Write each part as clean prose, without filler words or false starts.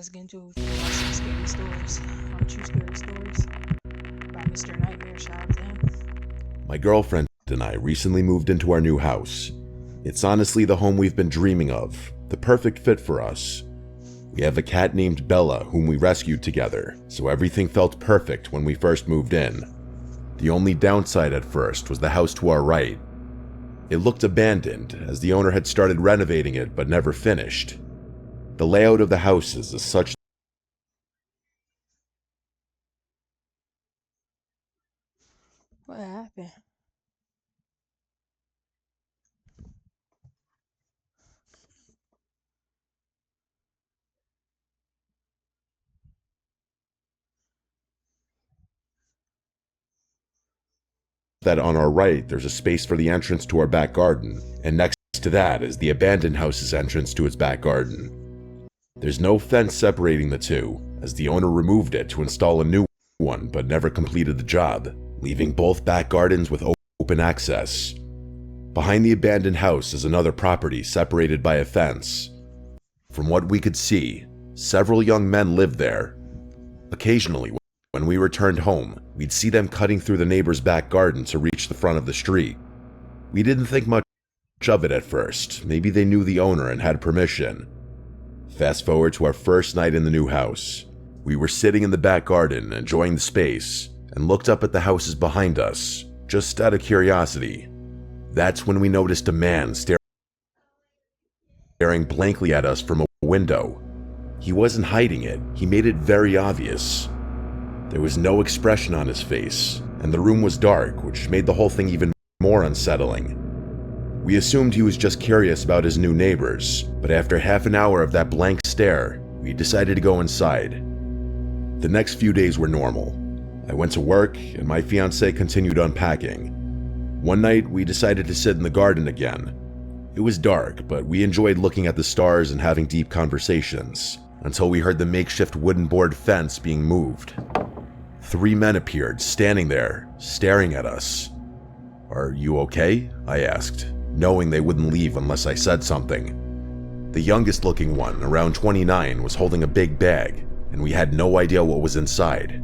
let's get into it. We got some scary stories. True scary stories by Mr. Nightmare. Shout out to him. My girlfriend and I recently moved into our new house. It's honestly the home we've been dreaming of, the perfect fit for us. We have a cat named Bella whom we rescued together, so everything felt perfect when we first moved in. The only downside at first was the house to our right. It looked abandoned, as the owner had started renovating it but never finished. The layout of the houses is such What happened? that on our right there's a space for the entrance to our back garden, and next to that is the abandoned house's entrance to its back garden. There's no fence separating the two, as the owner removed it to install a new one but never completed the job, leaving both back gardens with open access. Behind the abandoned house is another property separated by a fence. From what we could see, several young men lived there. Occasionally, when we returned home, we'd see them cutting through the neighbor's back garden to reach the front of the street. We didn't think much of it at first. Maybe they knew the owner and had permission. Fast forward to our first night in the new house. We were sitting in the back garden, enjoying the space, and looked up at the houses behind us, just out of curiosity. That's when we noticed a man staring blankly at us from a window. He wasn't hiding it, he made it very obvious. There was no expression on his face, and the room was dark, which made the whole thing even more unsettling. We assumed he was just curious about his new neighbors, but after half an hour of that blank stare, we decided to go inside. The next few days were normal. I went to work, and my fiancée continued unpacking. One night, we decided to sit in the garden again. It was dark, but we enjoyed looking at the stars and having deep conversations, until we heard the makeshift wooden board fence being moved. 3 men appeared, standing there, staring at us. "Are you okay?" I asked, knowing they wouldn't leave unless I said something. The youngest looking one, around 29, was holding a big bag, and we had no idea what was inside.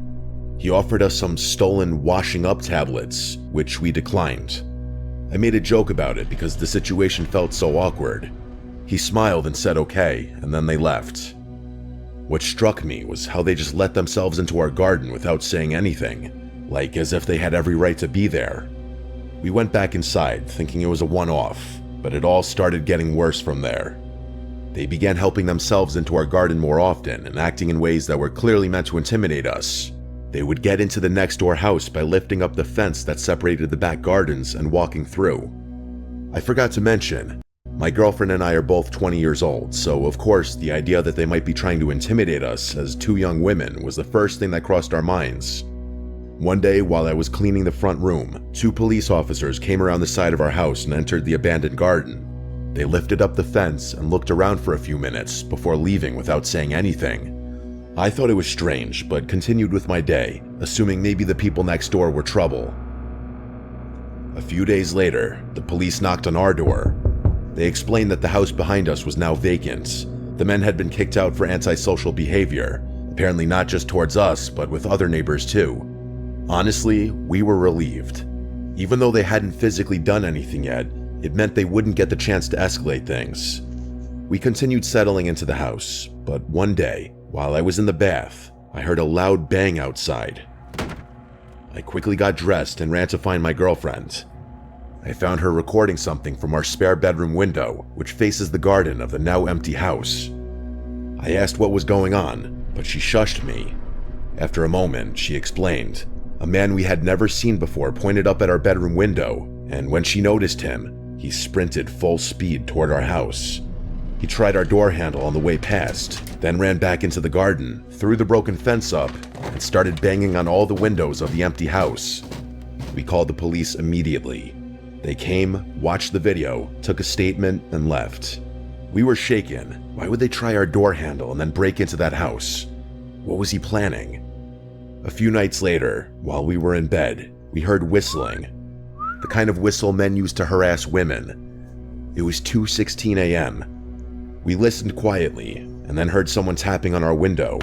He offered us some stolen washing up tablets, which we declined. I made a joke about it because the situation felt so awkward. He smiled and said okay, and then they left. What struck me was how they just let themselves into our garden without saying anything, like as if they had every right to be there. We went back inside, thinking it was a one-off, but it all started getting worse from there. They began helping themselves into our garden more often and acting in ways that were clearly meant to intimidate us. They would get into the next door house by lifting up the fence that separated the back gardens and walking through. I forgot to mention, my girlfriend and I are both 20 years old, so of course the idea that they might be trying to intimidate us as 2 young women was the first thing that crossed our minds. One day, while I was cleaning the front room, 2 police officers came around the side of our house and entered the abandoned garden. They lifted up the fence and looked around for a few minutes before leaving without saying anything. I thought it was strange, but continued with my day, assuming maybe the people next door were trouble. A few days later, the police knocked on our door. They explained that the house behind us was now vacant. The men had been kicked out for antisocial behavior, apparently not just towards us, but with other neighbors too. Honestly, we were relieved. Even though they hadn't physically done anything yet, it meant they wouldn't get the chance to escalate things. We continued settling into the house, but one day, while I was in the bath, I heard a loud bang outside. I quickly got dressed and ran to find my girlfriend. I found her recording something from our spare bedroom window, which faces the garden of the now empty house. I asked what was going on, but she shushed me. After a moment, she explained. A man we had never seen before pointed up at our bedroom window, and when she noticed him, he sprinted full speed toward our house. He tried our door handle on the way past, then ran back into the garden, threw the broken fence up, and started banging on all the windows of the empty house. We called the police immediately. They came, watched the video, took a statement, and left. We were shaken. Why would they try our door handle and then break into that house? What was he planning? A few nights later, while we were in bed, we heard whistling. The kind of whistle men use to harass women. It was 2:16 a.m. We listened quietly, and then heard someone tapping on our window.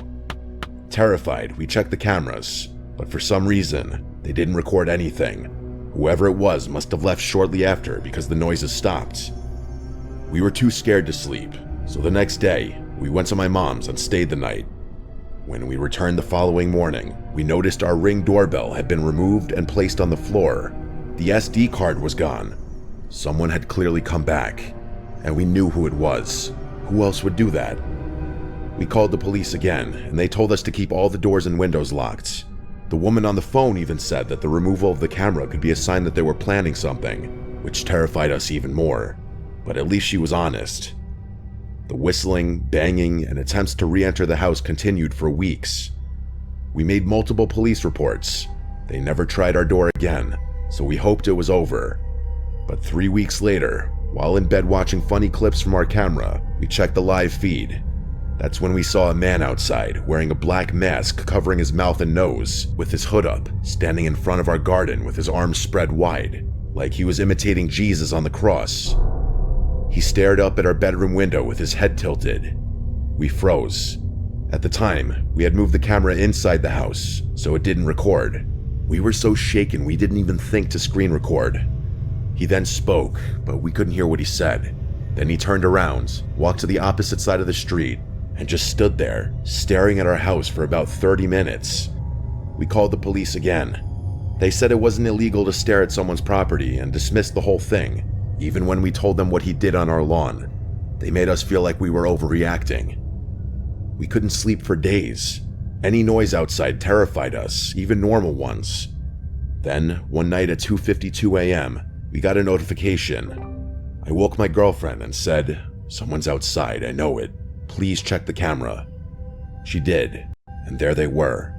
Terrified, we checked the cameras, but for some reason, they didn't record anything. Whoever it was must have left shortly after because the noises stopped. We were too scared to sleep, so the next day, we went to my mom's and stayed the night. When we returned the following morning, we noticed our Ring doorbell had been removed and placed on the floor. The SD card was gone. Someone had clearly come back, and we knew who it was. Who else would do that? We called the police again, and they told us to keep all the doors and windows locked. The woman on the phone even said that the removal of the camera could be a sign that they were planning something, which terrified us even more. But at least she was honest. The whistling, banging, and attempts to re-enter the house continued for weeks. We made multiple police reports. They never tried our door again, so we hoped it was over. But 3 weeks later, while in bed watching funny clips from our camera, we checked the live feed. That's when we saw a man outside, wearing a black mask covering his mouth and nose, with his hood up, standing in front of our garden with his arms spread wide, like he was imitating Jesus on the cross. He stared up at our bedroom window with his head tilted. We froze. At the time, we had moved the camera inside the house, so it didn't record. We were so shaken we didn't even think to screen record. He then spoke, but we couldn't hear what he said. Then he turned around, walked to the opposite side of the street, and just stood there, staring at our house for about 30 minutes. We called the police again. They said it wasn't illegal to stare at someone's property and dismissed the whole thing, even when we told them what he did on our lawn. They made us feel like we were overreacting. We couldn't sleep for days. Any noise outside terrified us, even normal ones. Then, one night at 2:52 a.m., we got a notification. I woke my girlfriend and said, "Someone's outside, I know it. Please check the camera." She did, and there they were.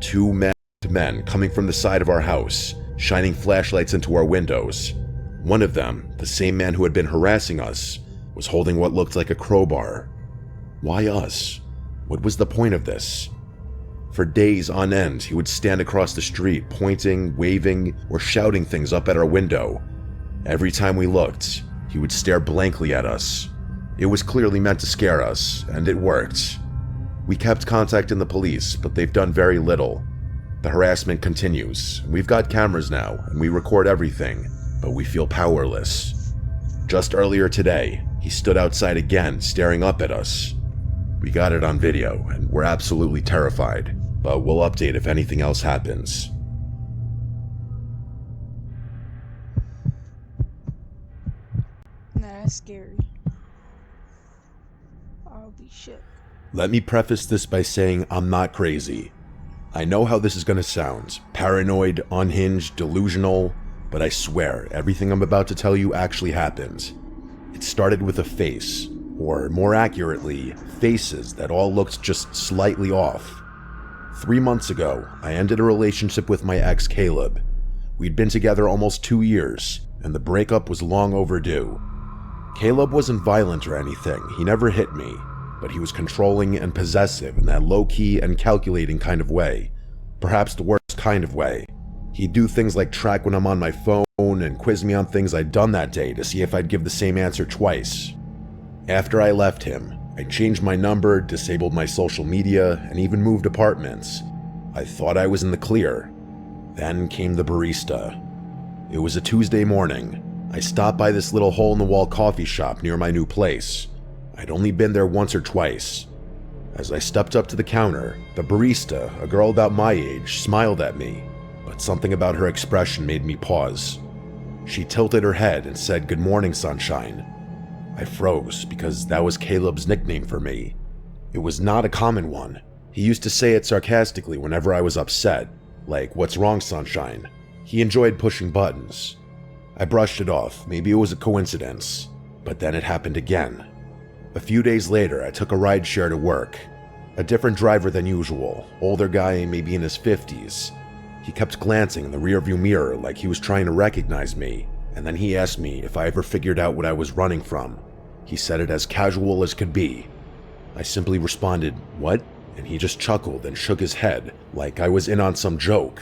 2 masked men coming from the side of our house, shining flashlights into our windows. One of them, the same man who had been harassing us, was holding what looked like a crowbar. Why us? What was the point of this? For days on end, he would stand across the street, pointing, waving, or shouting things up at our window. Every time we looked, he would stare blankly at us. It was clearly meant to scare us, and it worked. We kept contacting the police, but they've done very little. The harassment continues. We've got cameras now, and we record everything, but we feel powerless. Just earlier today, he stood outside again, staring up at us. We got it on video, and we're absolutely terrified, but we'll update if anything else happens. Nah, that's scary. I'll be shook. Let me preface this by saying I'm not crazy. I know how this is going to sound. Paranoid, unhinged, delusional, but I swear everything I'm about to tell you actually happened. It started with a face, or more accurately, faces that all looked just slightly off. 3 months ago, I ended a relationship with my ex Caleb. We'd been together almost 2 years, and the breakup was long overdue. Caleb wasn't violent or anything, he never hit me, but he was controlling and possessive in that low-key and calculating kind of way. Perhaps the worst kind of way. He'd do things like track when I'm on my phone and quiz me on things I'd done that day to see if I'd give the same answer twice. After I left him, I changed my number, disabled my social media, and even moved apartments. I thought I was in the clear. Then came the barista. It was a Tuesday morning. I stopped by this little hole-in-the-wall coffee shop near my new place. I'd only been there once or twice. As I stepped up to the counter, the barista, a girl about my age, smiled at me, but something about her expression made me pause. She tilted her head and said, "Good morning, sunshine." I froze because that was Caleb's nickname for me. It was not a common one. He used to say it sarcastically whenever I was upset, like, "What's wrong, sunshine?" He enjoyed pushing buttons. I brushed it off, maybe it was a coincidence, but then it happened again. A few days later, I took a rideshare to work. A different driver than usual, older guy, maybe in his 50s. He kept glancing in the rearview mirror like he was trying to recognize me, and then he asked me if I ever figured out what I was running from. He said it as casual as could be. I simply responded, "What?" And he just chuckled and shook his head, like I was in on some joke.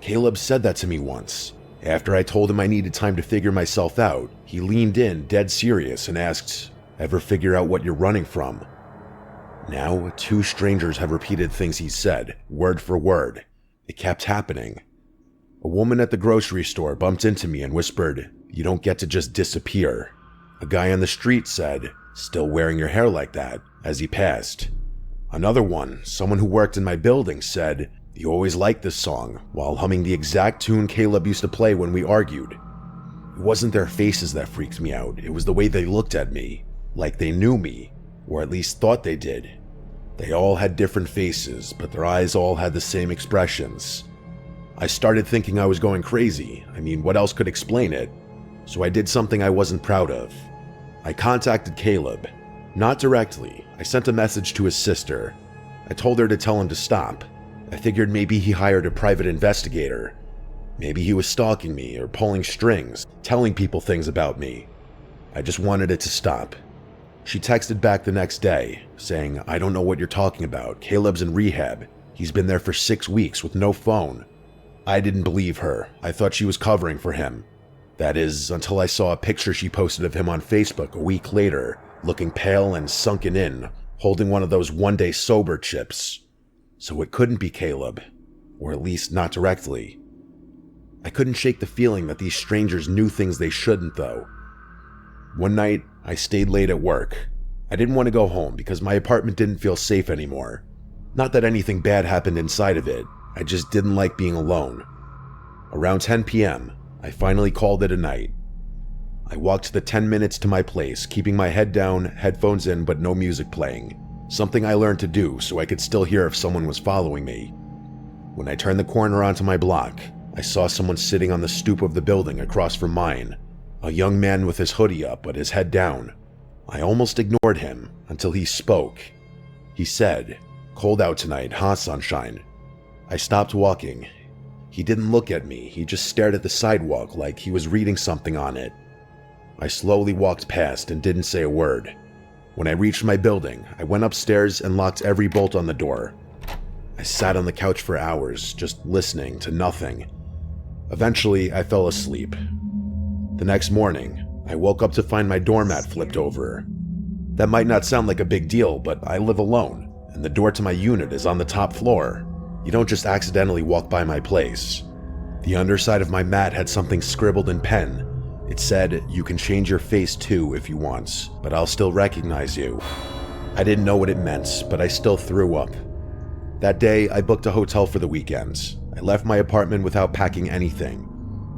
Caleb said that to me once. After I told him I needed time to figure myself out, he leaned in, dead serious, and asked, "Ever figure out what you're running from?" Now, 2 strangers have repeated things he said, word for word. It kept happening. A woman at the grocery store bumped into me and whispered, "You don't get to just disappear." A guy on the street said, "Still wearing your hair like that," as he passed. Another one, someone who worked in my building, said, "You always liked this song," while humming the exact tune Caleb used to play when we argued. It wasn't their faces that freaked me out, it was the way they looked at me, like they knew me, or at least thought they did. They all had different faces, but their eyes all had the same expressions. I started thinking I was going crazy. I mean, what else could explain it? So I did something I wasn't proud of. I contacted Caleb. Not directly. I sent a message to his sister. I told her to tell him to stop. I figured maybe he hired a private investigator. Maybe he was stalking me or pulling strings, telling people things about me. I just wanted it to stop. She texted back the next day, saying, "I don't know what you're talking about. Caleb's in rehab. He's been there for 6 weeks with no phone." I didn't believe her. I thought she was covering for him. That is, until I saw a picture she posted of him on Facebook a week later, looking pale and sunken in, holding one of those one-day sober chips. So it couldn't be Caleb, or at least not directly. I couldn't shake the feeling that these strangers knew things they shouldn't, though. One night, I stayed late at work. I didn't want to go home because my apartment didn't feel safe anymore. Not that anything bad happened inside of it, I just didn't like being alone. Around 10 p.m., I finally called it a night. I walked the 10 minutes to my place, keeping my head down, headphones in, but no music playing. Something I learned to do so I could still hear if someone was following me. When I turned the corner onto my block, I saw someone sitting on the stoop of the building across from mine. A young man with his hoodie up but his head down. I almost ignored him until he spoke. He said, "Cold out tonight, huh, sunshine?" I stopped walking. He didn't look at me, he just stared at the sidewalk like he was reading something on it. I slowly walked past and didn't say a word. When I reached my building, I went upstairs and locked every bolt on the door. I sat on the couch for hours, just listening to nothing. Eventually, I fell asleep. The next morning, I woke up to find my doormat flipped over. That might not sound like a big deal, but I live alone, and the door to my unit is on the top floor. You don't just accidentally walk by my place. The underside of my mat had something scribbled in pen. It said, "You can change your face too if you want, but I'll still recognize you." I didn't know what it meant, but I still threw up. That day, I booked a hotel for the weekend. I left my apartment without packing anything.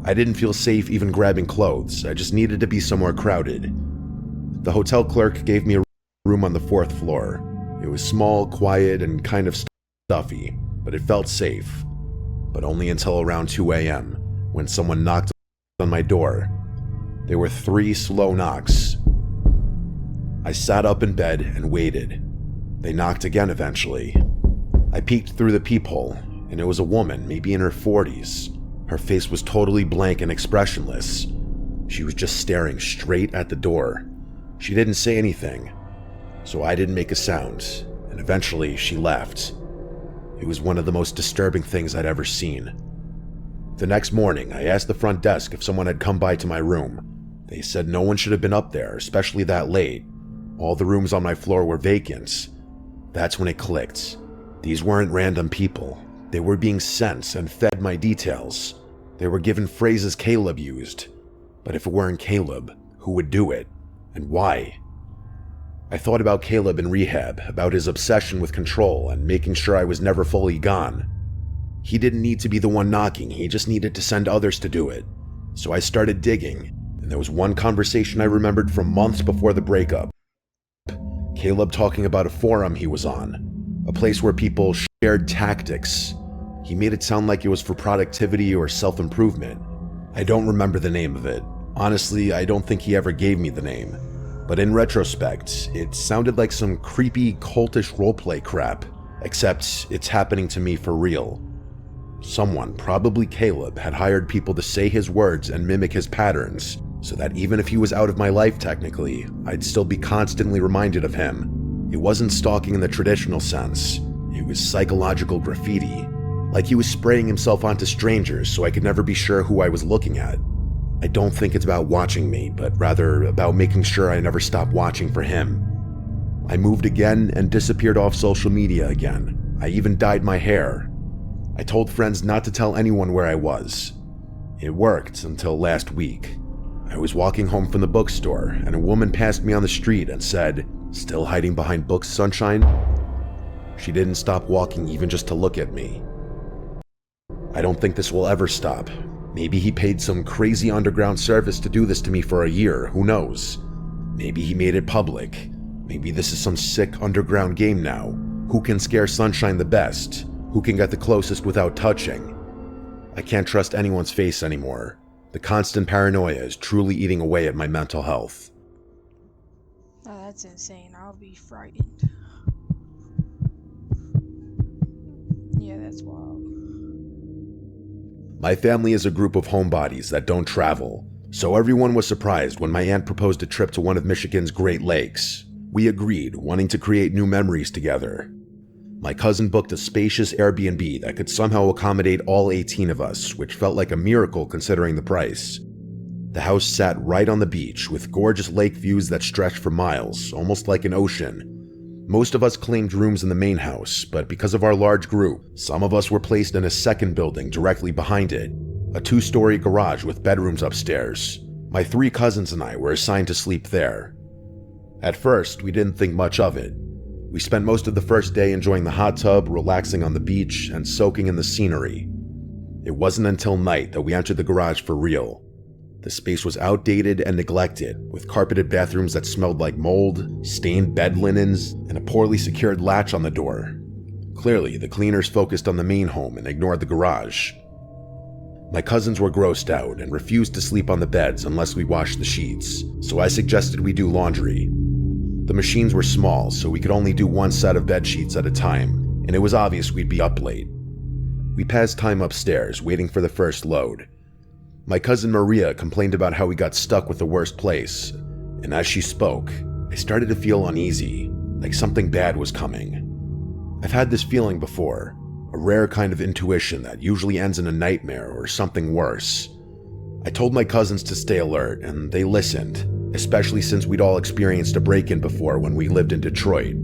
I didn't feel safe even grabbing clothes, I just needed to be somewhere crowded. The hotel clerk gave me a room on the 4th floor. It was small, quiet, and kind of stuffy, but it felt safe. But only until around 2 a.m., when someone knocked on my door. There were 3 slow knocks. I sat up in bed and waited. They knocked again eventually. I peeked through the peephole, and it was a woman, maybe in her 40s. Her face was totally blank and expressionless. She was just staring straight at the door. She didn't say anything, so I didn't make a sound, and eventually she left. It was one of the most disturbing things I'd ever seen. The next morning, I asked the front desk if someone had come by to my room. They said no one should have been up there, especially that late. All the rooms on my floor were vacant. That's when it clicked. These weren't random people. They were being sent and fed my details. They were given phrases Caleb used. But if it weren't Caleb, who would do it? And why? I thought about Caleb in rehab, about his obsession with control and making sure I was never fully gone. He didn't need to be the one knocking, he just needed to send others to do it. So I started digging, and there was one conversation I remembered from months before the breakup. Caleb talking about a forum he was on, a place where people shared tactics. He made it sound like it was for productivity or self-improvement. I don't remember the name of it. Honestly, I don't think he ever gave me the name. But in retrospect, it sounded like some creepy, cultish roleplay crap, except it's happening to me for real. Someone, probably Caleb, had hired people to say his words and mimic his patterns, so that even if he was out of my life technically, I'd still be constantly reminded of him. It wasn't stalking in the traditional sense. It was psychological graffiti. Like he was spraying himself onto strangers so I could never be sure who I was looking at. I don't think it's about watching me, but rather about making sure I never stop watching for him. I moved again and disappeared off social media again. I even dyed my hair. I told friends not to tell anyone where I was. It worked until last week. I was walking home from the bookstore and a woman passed me on the street and said, "Still hiding behind books, Sunshine?" She didn't stop walking even just to look at me. I don't think this will ever stop. Maybe he paid some crazy underground service to do this to me for a year, who knows? Maybe he made it public. Maybe this is some sick underground game now. Who can scare Sunshine the best? Who can get the closest without touching? I can't trust anyone's face anymore. The constant paranoia is truly eating away at my mental health. Oh, that's insane. I'll be frightened. Yeah, that's wild. My family is a group of homebodies that don't travel, so everyone was surprised when my aunt proposed a trip to one of Michigan's Great Lakes. We agreed, wanting to create new memories together. My cousin booked a spacious Airbnb that could somehow accommodate all 18 of us, which felt like a miracle considering the price. The house sat right on the beach, with gorgeous lake views that stretched for miles, almost like an ocean. Most of us claimed rooms in the main house, but because of our large group, some of us were placed in a second building directly behind it, a 2-story garage with bedrooms upstairs. My 3 cousins and I were assigned to sleep there. At first, we didn't think much of it. We spent most of the first day enjoying the hot tub, relaxing on the beach, and soaking in the scenery. It wasn't until night that we entered the garage for real. The space was outdated and neglected, with carpeted bathrooms that smelled like mold, stained bed linens, and a poorly secured latch on the door. Clearly, the cleaners focused on the main home and ignored the garage. My cousins were grossed out and refused to sleep on the beds unless we washed the sheets, so I suggested we do laundry. The machines were small, so we could only do 1 set of bed sheets at a time, and it was obvious we'd be up late. We passed time upstairs, waiting for the first load. My cousin Maria complained about how we got stuck with the worst place, and as she spoke, I started to feel uneasy, like something bad was coming. I've had this feeling before, a rare kind of intuition that usually ends in a nightmare or something worse. I told my cousins to stay alert, and they listened, especially since we'd all experienced a break-in before when we lived in Detroit.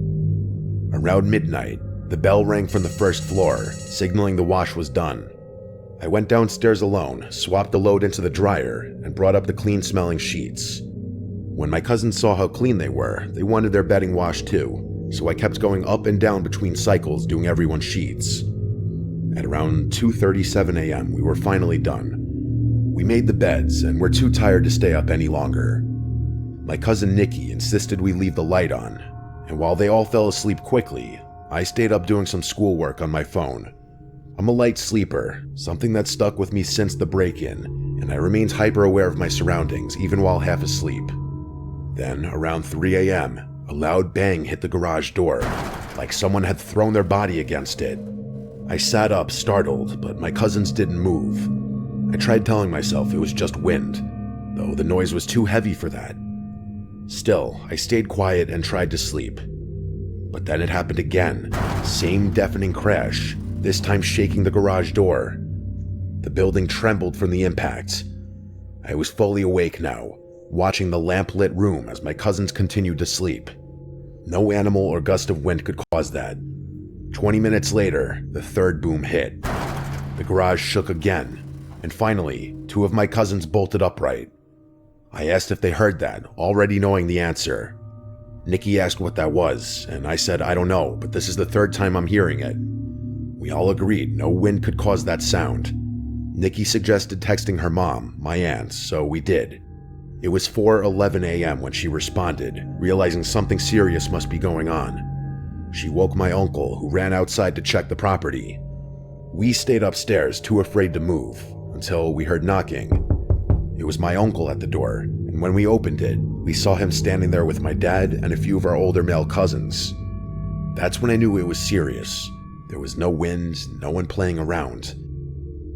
Around midnight, the bell rang from the first floor, signaling the wash was done. I went downstairs alone, swapped the load into the dryer, and brought up the clean-smelling sheets. When my cousins saw how clean they were, they wanted their bedding washed too, so I kept going up and down between cycles doing everyone's sheets. At around 2:37 a.m., we were finally done. We made the beds and were too tired to stay up any longer. My cousin Nikki insisted we leave the light on, and while they all fell asleep quickly, I stayed up doing some schoolwork on my phone. I'm a light sleeper, something that stuck with me since the break-in, and I remained hyper-aware of my surroundings even while half asleep. Then, around 3 a.m., a loud bang hit the garage door, like someone had thrown their body against it. I sat up, startled, but my cousins didn't move. I tried telling myself it was just wind, though the noise was too heavy for that. Still, I stayed quiet and tried to sleep. But then it happened again, same deafening crash, this time shaking the garage door. The building trembled from the impact. I was fully awake now, watching the lamp-lit room as my cousins continued to sleep. No animal or gust of wind could cause that. 20 minutes later, the third boom hit. The garage shook again, and finally, 2 of my cousins bolted upright. I asked if they heard that, already knowing the answer. Nikki asked what that was, and I said I don't know, but this is the 3rd time I'm hearing it. We all agreed no wind could cause that sound. Nikki suggested texting her mom, my aunt, so we did. It was 4:11 a.m. when she responded, realizing something serious must be going on. She woke my uncle, who ran outside to check the property. We stayed upstairs, too afraid to move, until we heard knocking. It was my uncle at the door, and when we opened it, we saw him standing there with my dad and a few of our older male cousins. That's when I knew it was serious. There was no wind, no one playing around.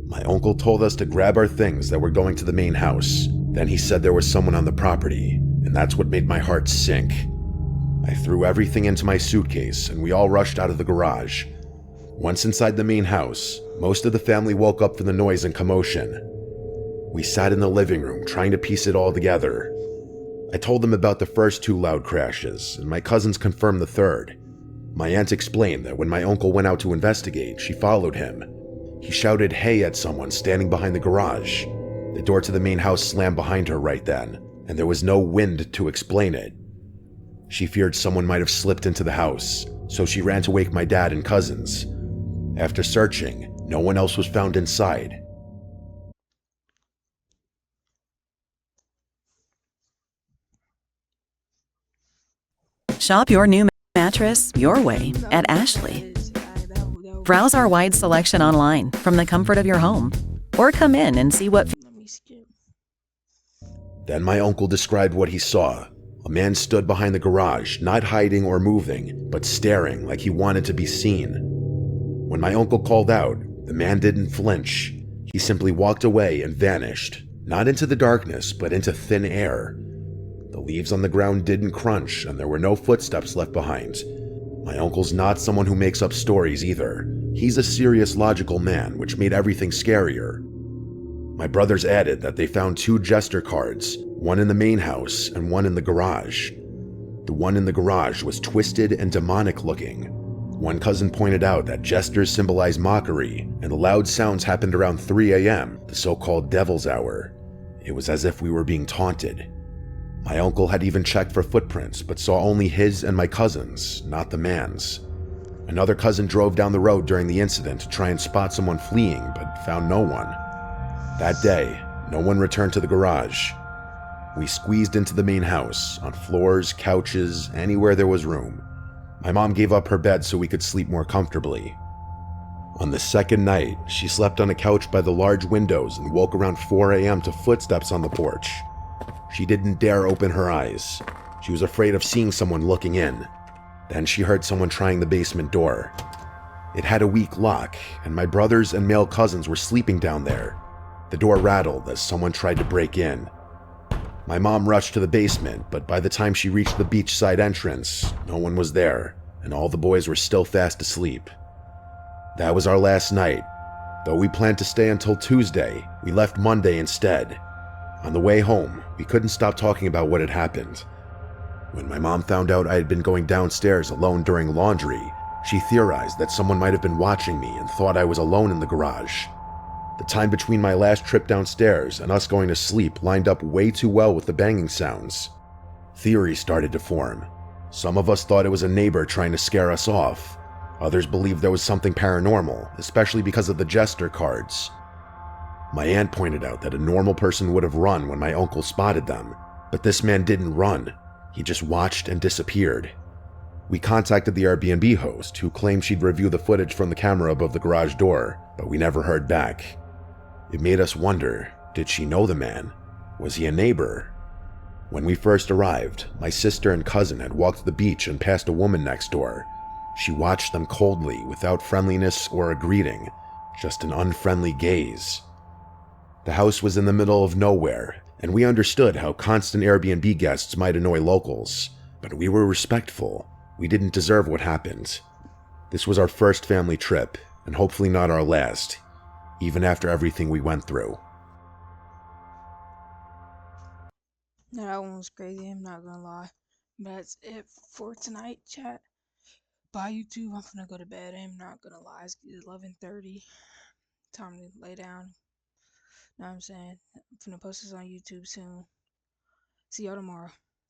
My uncle told us to grab our things that were going to the main house. Then he said there was someone on the property, and that's what made my heart sink. I threw everything into my suitcase, and we all rushed out of the garage. Once inside the main house, most of the family woke up from the noise and commotion. We sat in the living room trying to piece it all together. I told them about the first 2 loud crashes, and my cousins confirmed the third. My aunt explained that when my uncle went out to investigate, she followed him. He shouted "hey" at someone standing behind the garage. The door to the main house slammed behind her right then, and there was no wind to explain it. She feared someone might have slipped into the house, so she ran to wake my dad and cousins. After searching, no one else was found inside. Shop your new mattress your way at Ashley. Browse our wide selection online from the comfort of your home, or come in and see what. Let me skip. Then my uncle described what he saw. A man stood behind the garage, not hiding or moving, but staring like he wanted to be seen. When my uncle called out, the man didn't flinch. He simply walked away and vanished, not into the darkness, but into thin air. The leaves on the ground didn't crunch, and there were no footsteps left behind. My uncle's not someone who makes up stories either. He's a serious, logical man, which made everything scarier. My brothers added that they found 2 jester cards, one in the main house and one in the garage. The one in the garage was twisted and demonic looking. One cousin pointed out that jesters symbolize mockery, and the loud sounds happened around 3 a.m., the so-called devil's hour. It was as if we were being taunted. My uncle had even checked for footprints, but saw only his and my cousin's, not the man's. Another cousin drove down the road during the incident to try and spot someone fleeing, but found no one. That day, no one returned to the garage. We squeezed into the main house, on floors, couches, anywhere there was room. My mom gave up her bed so we could sleep more comfortably. On the second night, she slept on a couch by the large windows and woke around 4 a.m. to footsteps on the porch. She didn't dare open her eyes. She was afraid of seeing someone looking in. Then she heard someone trying the basement door. It had a weak lock, and my brothers and male cousins were sleeping down there. The door rattled as someone tried to break in. My mom rushed to the basement, but by the time she reached the beachside entrance, no one was there, and all the boys were still fast asleep. That was our last night. Though we planned to stay until Tuesday, we left Monday instead. On the way home, we couldn't stop talking about what had happened. When my mom found out I had been going downstairs alone during laundry, she theorized that someone might have been watching me and thought I was alone in the garage. The time between my last trip downstairs and us going to sleep lined up way too well with the banging sounds. Theories started to form. Some of us thought it was a neighbor trying to scare us off. Others believed there was something paranormal, especially because of the jester cards. My aunt pointed out that a normal person would have run when my uncle spotted them, but this man didn't run. He just watched and disappeared. We contacted the Airbnb host, who claimed she'd review the footage from the camera above the garage door, but we never heard back. It made us wonder, did she know the man? Was he a neighbor? When we first arrived, my sister and cousin had walked the beach and passed a woman next door. She watched them coldly, without friendliness or a greeting, just an unfriendly gaze. The house was in the middle of nowhere, and we understood how constant Airbnb guests might annoy locals, but we were respectful. We didn't deserve what happened. This was our first family trip, and hopefully not our last, even after everything we went through. No, that one was crazy, I'm not gonna lie. But that's it for tonight, chat. Bye, YouTube. I'm gonna go to bed. I'm not gonna lie. It's 11:30. Time to lay down. Know what I'm saying? I'm gonna post this on YouTube soon. See y'all tomorrow.